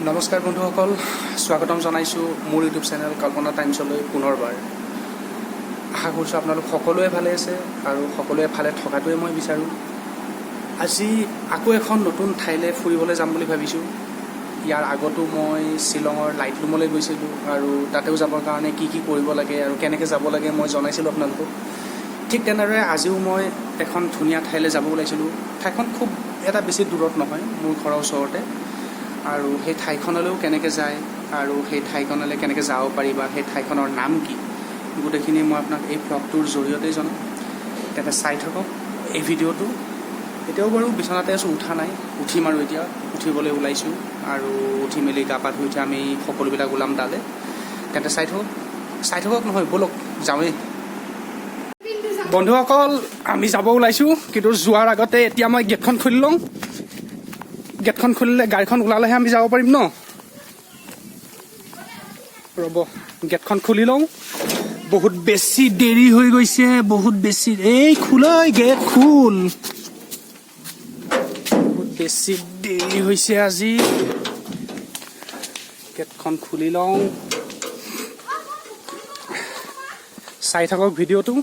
নমস্কাৰ বন্ধুসকল, স্বাগতম জনাইছোঁ মোৰ ইউটিউব চেনেল কল্পনা টাইমছলৈ পুনৰবাৰ। আশা কৰিছোঁ আপোনালোক সকলোৱে ভালে আছে আৰু সকলোৱে ভালে থকাটোৱে মই বিচাৰোঁ। আজি আকৌ এখন নতুন ঠাইলৈ ফুৰিবলৈ যাম বুলি ভাবিছোঁ। ইয়াৰ আগতো মই শ্বিলঙৰ লাইটলুমলৈ গৈছিলোঁ আৰু তাতেও যাবৰ কাৰণে কি কৰিব লাগে আৰু কেনেকৈ যাব লাগে মই জনাইছিলোঁ আপোনালোকক। ঠিক তেনেদৰে আজিও মই এখন ধুনীয়া ঠাইলৈ যাব ওলাইছিলোঁ। ঠাইখন খুব এটা বেছি দূৰত নহয়, মোৰ ঘৰৰ ওচৰতে। আৰু সেই ঠাইখনলৈও কেনেকৈ যায় আৰু সেই ঠাইখনলৈ কেনেকৈ যাব পাৰি বা সেই ঠাইখনৰ নাম কি, গোটেইখিনি মই আপোনাক এই ব্লগটোৰ জৰিয়তেই জনাম। তেন্তে চাই থাকক এই ভিডিঅ'টো। এতিয়াও বাৰু বিচনাতে আছোঁ, উঠা নাই, উঠিম আৰু এতিয়া উঠিবলৈ ওলাইছোঁ আৰু উঠি মেলি গা পা ধুই উঠি আমি সকলোবিলাক ওলাম তালৈ। তেন্তে চাই থাকক নহয়, ব'লক যাওঁৱেই। বন্ধুসকল, আমি যাব ওলাইছোঁ, কিন্তু যোৱাৰ আগতে এতিয়া মই গেটখন খুলি লওঁ। গেটখন খুলিলে গাড়ীখন ওলালেহে আমি যাব পাৰিম ন। ৰ'ব, গেটখন খুলি লওঁ। বহুত বেছি দেৰি হৈ গৈছে, বহুত বেছি। এই খোলাই, গেট খোল। বহুত বেছি দেৰি হৈছে আজি। গেটখন খুলি লওঁ। চাই থাকক ভিডিঅ'টো।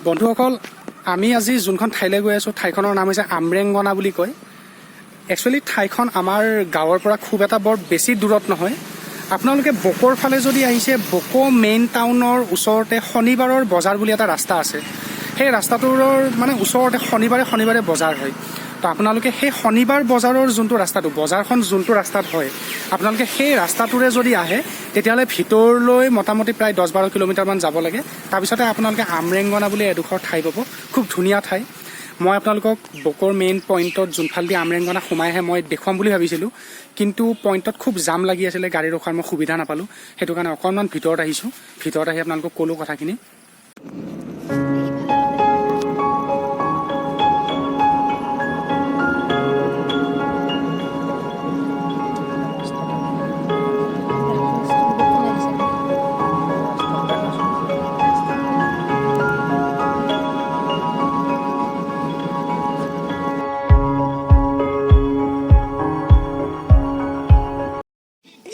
বন্ধুসকল, আমি আজি যোনখন ঠাইলৈ গৈ আছোঁ, ঠাইখনৰ নাম হৈছে আমৰেংগনা বুলি কয়। একচুৱেলি ঠাইখন আমাৰ গাঁৱৰ পৰা খুব এটা বৰ বেছি দূৰত নহয়। আপোনালোকে বকৰ ফালে যদি আহিছে, বকো মেইন টাউনৰ ওচৰতে শনিবাৰৰ বজাৰ বুলি এটা ৰাস্তা আছে। সেই ৰাস্তাটোৰ মানে ওচৰতে শনিবাৰে বজাৰ হয়। তো আপোনালোকে সেই শনিবাৰ বজাৰৰ যোনটো ৰাস্তাটো, বজাৰখন যোনটো ৰাস্তাত হয়, আপোনালোকে সেই ৰাস্তাটোৰে যদি আহে, তেতিয়াহ'লে ভিতৰলৈ মোটামুটি প্ৰায় 10-12 কিলোমিটাৰমান যাব লাগে। তাৰপিছতে আপোনালোকে আমৰেংগনা বুলি এডোখৰ ঠাই পাব, খুব ধুনীয়া ঠাই। মই আপোনালোকক বকৰ মেইন পইণ্টত যোনফালেদি আমৰেংগনা সোমাই আহে মই দেখুৱাম বুলি ভাবিছিলোঁ, কিন্তু পইণ্টত খুব জাম লাগি আছিলে, গাড়ী ৰখাৰ মই সুবিধা নাপালোঁ। সেইটো কাৰণে অকণমান ভিতৰত আহিছোঁ। ভিতৰত আহি আপোনালোকক ক'লোঁ কথাখিনি।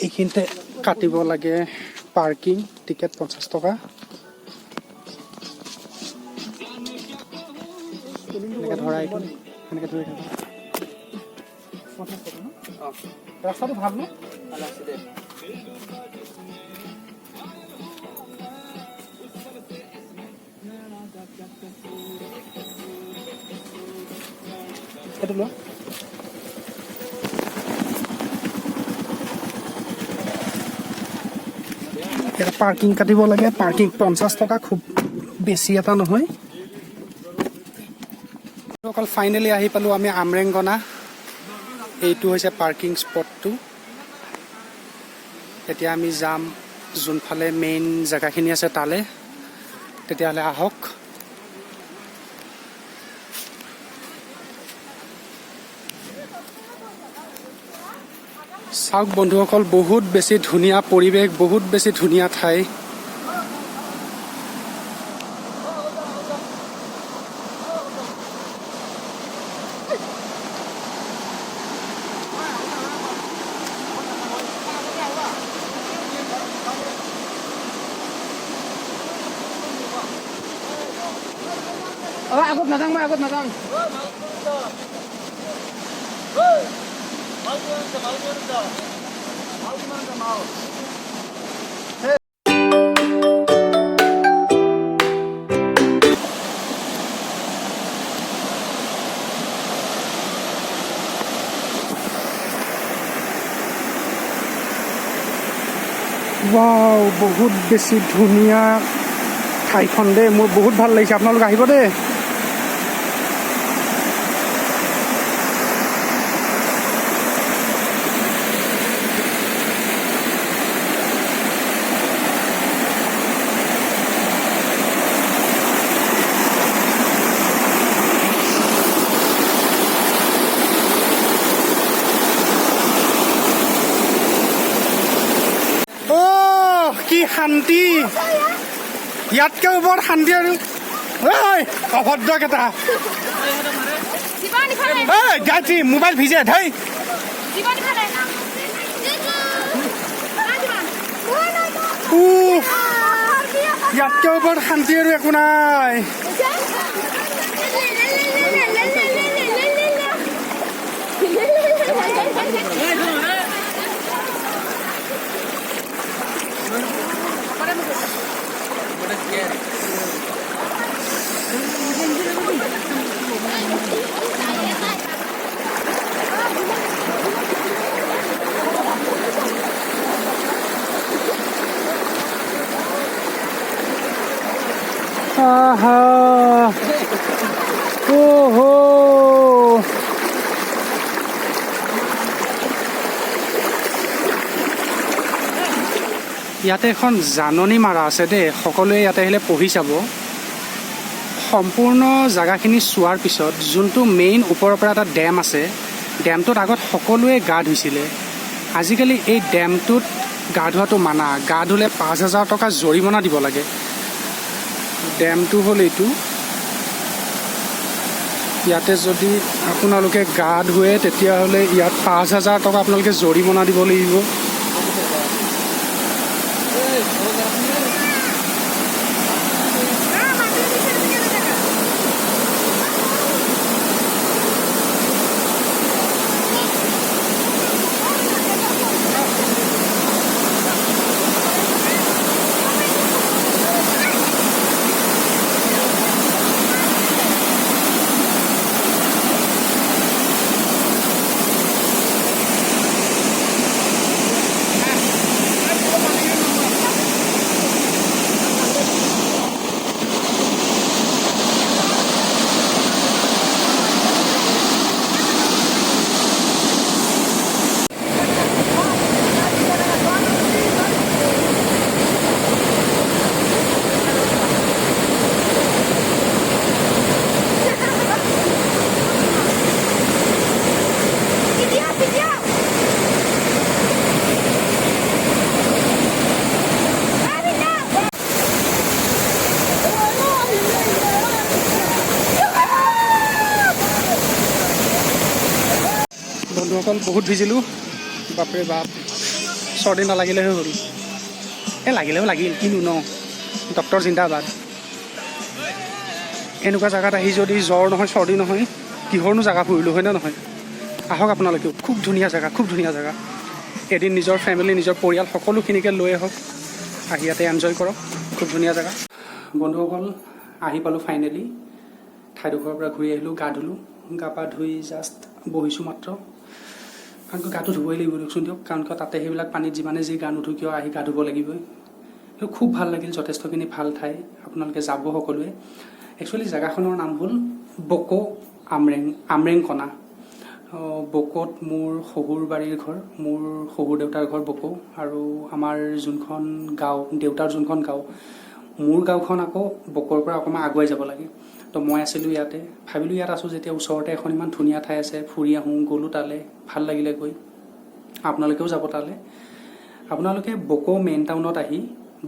এইখিনিতে কাটিব লাগে পাৰ্কিং টিকেট 50 টকা। এনেকৈ ধৰা, এইটো এনেকৈ ধৰি থাকা। 50 টকা ন? ৰাস্তাটো ভাল ন? এইটো লোৱা। এটা পাৰ্কিং কাটিব লাগে, পাৰ্কিং 50 টকা, খুব বেছি এটা নহয়। অকল ফাইনেলি আহি পালোঁ আমি আমৰেংগনা। এইটো হৈছে পাৰ্কিং স্পটটো। এতিয়া আমি যাম যোনফালে মেইন জেগাখিনি আছে তালৈ। তেতিয়াহ'লে আহক। চাওক বন্ধুসকল, বহুত বেছি ধুনীয়া পৰিৱেশ, বহুত বেছি ধুনীয়া ঠাই। আগত নাযাওঁ, মই আগত নাযাওঁ। ৱাও, বহুত বেছি ধুনীয়া ঠাইখন দেই, মোৰ বহুত ভাল লাগিছে। আপোনালোক আহিব দেই। শান্তি ইয়াতকৈ ওপৰত শান্তি আৰু অভদ্ৰকেইটা গায়ত্ৰী মোবাইল ভিজে ধেই ইয়াতকৈ ওপৰত শান্তি আৰু একো নাই ইয়াতে এখন জাননী মাৰা আছে দেই সকলোৱে ইয়াতে আহিলে পঢ়ি চাব সম্পূৰ্ণ জাগাখিনি চোৱাৰ পিছত যোনটো মেইন ওপৰৰ পৰা এটা ডেম আছে ডেমটোত আগত সকলোৱে গা ধুইছিলে আজিকালি এই ডেমটোত গা ধোৱাটো মানা গা ধুলে 5,000 টকা জৰিমনা দিব লাগে ডেমটো হ'ল এইটো ইয়াতে যদি আপোনালোকে গা ধুৱে তেতিয়াহ'লে ইয়াত 5,000 টকা আপোনালোকে জৰিমনা দিব লাগিব বন্ধুসকল বহুত ভিজিলোঁ বাপৰে বাপ চৰ্দি নালাগিলেহে হ'ল লাগিলেও লাগিল কিনো ন ডক্টৰ জিন্দাবাদ এনেকুৱা জেগাত আহি যদি জ্বৰ নহয় চৰ্দি নহয় কিহৰনো জেগা ফুৰিলোঁ হয়নে নহয় আহক আপোনালোকেও খুব ধুনীয়া জেগা এদিন নিজৰ ফেমিলি নিজৰ পৰিয়াল সকলোখিনিকে লৈ আহক আহি ইয়াতে এনজয় কৰক খুব ধুনীয়া জেগা বন্ধুসকল আহি পালোঁ ফাইনেলি ঠাইডোখৰৰ পৰা ঘূৰি আহিলোঁ গা ধুলোঁ গা পা ধুই জাষ্ট বহিছোঁ মাত্ৰ কাৰণ গাটো ধুবই লাগিব দিয়কচোন দিয়ক কাৰণ তাতে সেইবিলাক পানীত যিমানে যি গা নুধু কিয় আহি গা ধুব লাগিবই সেইটো খুব ভাল লাগিল যথেষ্টখিনি ভাল ঠাই আপোনালোকে যাব সকলোৱে একচুৱেলি জেগাখনৰ নাম হ'ল বকো আমৰেংকণা বকোত মোৰ শহুৰ বাৰীৰ ঘৰ মোৰ শহুৰ দেউতাৰ ঘৰ বকো আৰু আমাৰ যোনখন গাঁও দেউতাৰ যোনখন গাঁও মোৰ গাঁওখন আকৌ বকৰ পৰা অকণমান আগুৱাই যাব লাগে তো মই আছিলোঁ ইয়াতে ভাবিলোঁ ইয়াত আছোঁ যেতিয়া ওচৰতে এখন ইমান ধুনীয়া ঠাই আছে ফুৰি আহোঁ গ'লোঁ তালৈ ভাল লাগিলে গৈ আপোনালোকেও যাব তালৈ আপোনালোকে বকো মেইন টাউনত আহি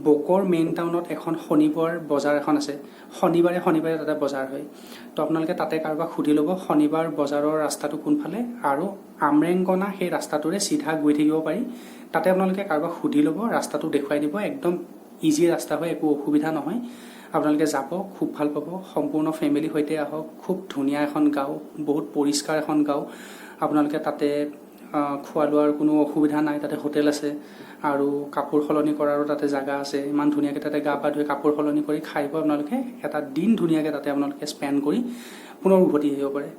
বকৰ মেইন টাউনত এখন শনিবাৰ বজাৰ এখন আছে শনিবাৰে তাতে বজাৰ হয় তো আপোনালোকে তাতে কাৰোবাক সুধি ল'ব শনিবাৰ বজাৰৰ ৰাস্তাটো কোনফালে আৰু আমৰেংকণা সেই ৰাস্তাটোৰে চিধা গৈ থাকিব পাৰি তাতে আপোনালোকে কাৰোবাক সুধি ল'ব ৰাস্তাটো দেখুৱাই দিব একদম ইজি ৰাস্তা হয় একো অসুবিধা নহয় আপোনালোকে যাব খুব ভাল পাব সম্পূৰ্ণ ফেমিলিৰ সৈতে আহক খুব ধুনীয়া এখন গাঁও বহুত পৰিষ্কাৰ এখন গাঁও আপোনালোকে তাতে খোৱা লোৱাৰ কোনো অসুবিধা নাই তাতে হোটেল আছে আৰু কাপোৰ সলনি কৰাৰো তাতে জাগা আছে ইমান ধুনীয়াকৈ তাতে গা পা ধুই কাপোৰ সলনি কৰি খাই বৈ আপোনালোকে এটা দিন ধুনীয়াকৈ তাতে আপোনালোকে স্পেণ্ড কৰি পুনৰ উভতি আহিব পাৰে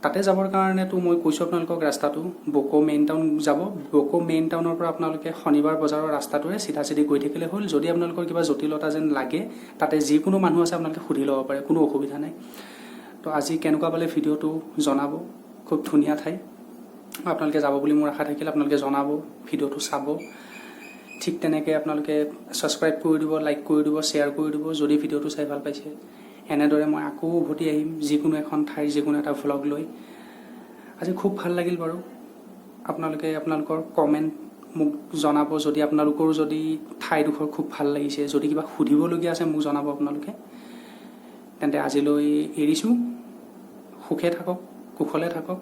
তাতে যাবৰ কাৰণেতো মই কৈছোঁ আপোনালোকক ৰাস্তাটো বকো মেইন টাউন যাব বকো মেইন টাউনৰ পৰা আপোনালোকে শনিবাৰ বজাৰৰ ৰাস্তাটোৰে চিধা চিধি গৈ থাকিলে হ'ল যদি আপোনালোকৰ কিবা জটিলতা যেন লাগে তাতে যিকোনো মানুহ আছে আপোনালোকে সুধি ল'ব পাৰে কোনো অসুবিধা নাই তো আজি কেনেকুৱা পালে ভিডিঅ'টো জনাব খুব ধুনীয়া ঠাই আপোনালোকে যাব বুলি মোৰ আশা থাকিল আপোনালোকে জনাব ভিডিঅ'টো চাব ঠিক তেনেকৈ আপোনালোকে ছাবস্ক্ৰাইব কৰি দিব লাইক কৰি দিব শ্বেয়াৰ কৰি দিব যদি ভিডিঅ'টো চাই ভাল পাইছে এনেদৰে মই আকৌ উভতি আহিম যিকোনো এখন ঠাইৰ যিকোনো এটা ভ্লগ লৈ আজি খুব ভাল লাগিল বাৰু আপোনালোকে আপোনালোকৰ কমেণ্ট মোক জনাব যদি আপোনালোকৰো যদি ঠাইডোখৰ খুব ভাল লাগিছে, যদি কিবা সুধিবলগীয়া আছে মোক জনাব আপোনালোকে। তেন্তে আজিলৈ এৰিছোঁ। সুখে থাকক, কুশলে থাকক।